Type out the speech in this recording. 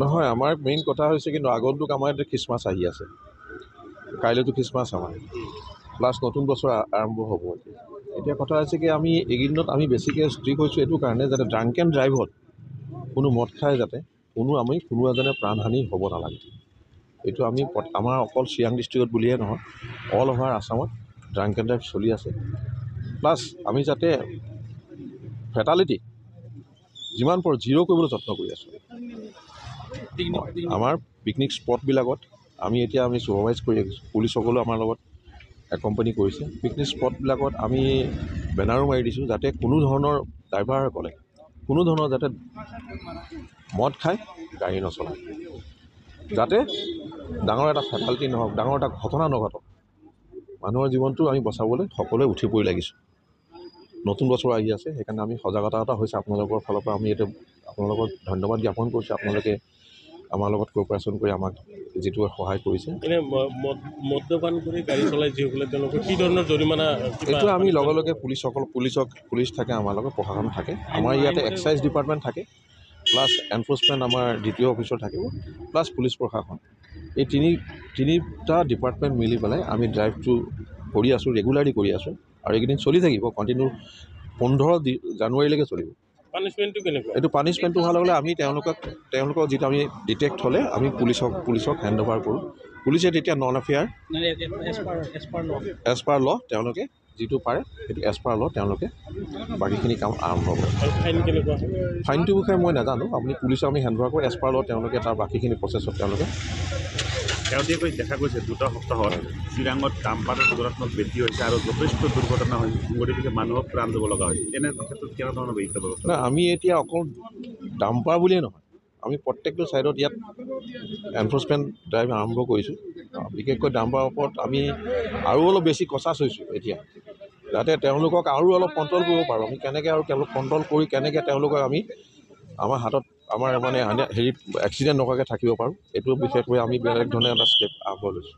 নহয় আমাৰ মেইন কথা হৈছে কিন্তু আগন্তুক আমাৰ এতিয়া খ্ৰীষ্টমাছ আহি আছে কাইলৈতো খ্ৰীষ্টমাছ আমাৰ প্লাছ নতুন বছৰ আৰম্ভ হ'ব এতিয়া কথা হৈছে কি আমি এইকেইদিনত আমি বেছিকৈ ষ্ট্ৰিক হৈছোঁ এইটো কাৰণে যাতে ড্ৰাংক এণ্ড ড্ৰাইভত কোনো মদ খাই যাতে কোনো এজনে প্ৰাণহানি হ'ব নালাগে এইটো আমি আমাৰ অকল চিৰাং ডিষ্ট্ৰিক্টত বুলিয়ে নহয় অল অভাৰ আছামত ড্ৰাংক এণ্ড ড্ৰাইভ চলি আছে প্লাছ আমি যাতে ফেটালিটি যিমান পাৰোঁ জিৰ' কৰিবলৈ যত্ন কৰি আছোঁ আমাৰ পিকনিক স্পটবিলাকত আমি ছুপাৰভাইজ কৰি আহিছোঁ পুলিচসকলেও আমাৰ লগত একম্পানী কৰিছে পিকনিক স্পটবিলাকত আমি বেনাৰো মাৰি দিছোঁ যাতে কোনো ধৰণৰ ড্ৰাইভাৰসকলে কোনো ধৰণৰ যাতে মদ খাই গাড়ী নচলায় যাতে ডাঙৰ এটা ফেটালিটি নহওক ডাঙৰ এটা ঘটনা নঘটক মানুহৰ জীৱনটো আমি বচাবলৈ সকলোৱে উঠি পৰি লাগিছোঁ নতুন বছৰ আহি আছে সেইকাৰণে আমি সজাগতা এটা হৈছে আপোনালোকৰ ফালৰ পৰা আমি এইটো আপোনালোকক ধন্যবাদ জ্ঞাপন কৰিছোঁ আপোনালোকে আমাৰ লগত কোঅপাৰেশ্যন কৰি আমাক যিটো সহায় কৰিছে মদ্যপান কৰি গাড়ী চলাই যিসকলে তেওঁলোকৰ কি ধৰণৰ জৰিমনা এইটো আমি লগে লগে পুলিচ থাকে আমাৰ লগত প্ৰশাসন থাকে আমাৰ ইয়াতে এক্সাইজ ডিপাৰ্টমেণ্ট থাকে প্লাছ এনফৰ্চমেণ্ট আমাৰ দ্বিতীয় অফিচৰ থাকিব প্লাছ পুলিচ প্ৰশাসন এই তিনিটা ডিপাৰ্টমেণ্ট মিলি পেলাই আমি ড্ৰাইভটো কৰি আছোঁ ৰেগুলাৰলি কৰি আছোঁ আৰু এইকেইদিন চলি থাকিব কণ্টিনিউ 15 জানুৱাৰীলৈকে চলিব পানিছমেণ্টটো কেনেকুৱা এইটো পানিছমেণ্টটো হোৱাৰ লগে লগে আমি তেওঁলোকক যিটো আমি ডিটেক্ট হ'লে আমি পুলিচক হেণ্ড অভাৰ কৰোঁ পুলিচে তেতিয়া নন এফেয়াৰ এজ পাৰ ল তেওঁলোকে যিটো পাৰে সেইটো এজ পাৰ ল তেওঁলোকে বাকীখিনি কাম আৰম্ভ কৰে ফাইনটোৰ বিষয়ে মই নাজানো আপুনি পুলিচক আমি হেণ্ড অভাৰ কৰোঁ এজ পাৰ ল তেওঁলোকে তাৰ বাকীখিনি প্ৰচেছত তেওঁলোকে শেহতীয়াকৈ দেখা গৈছে 2 সপ্তাহত চিৰাঙত ডাম্পাৰৰ দুৰ্ঘটনা বৃদ্ধি হৈছে আৰু যথেষ্ট দুৰ্ঘটনা হৈছে গতিকে মানুহক প্ৰাণ যাব লগা হৈছে এনে ক্ষেত্ৰত কেনেধৰণৰ ব্যৱস্থা নাই আমি এতিয়া অকল ডাম্পাৰ বুলিয়ে নহয় আমি প্ৰত্যেকটো ছাইডত ইয়াত এনফৰ্চমেণ্ট ড্ৰাইভ আৰম্ভ কৰিছোঁ বিশেষকৈ ডাম্পাৰৰ ওপৰত আমি আৰু অলপ বেছি কচাছ হৈছোঁ এতিয়া যাতে তেওঁলোকক আৰু অলপ কণ্ট্ৰল কৰিব পাৰোঁ আমি কেনেকৈ আৰু তেওঁলোক কণ্ট্ৰল কৰি কেনেকৈ তেওঁলোকক আমি আমাৰ হাতত আমাৰ মানে এক্সিডেণ্ট নোহোৱাকৈ থাকিব পাৰোঁ এইটো বিশেষকৈ আমি বেলেগ ধৰণে এটা ষ্টেপ আৰম্ভ লৈছোঁ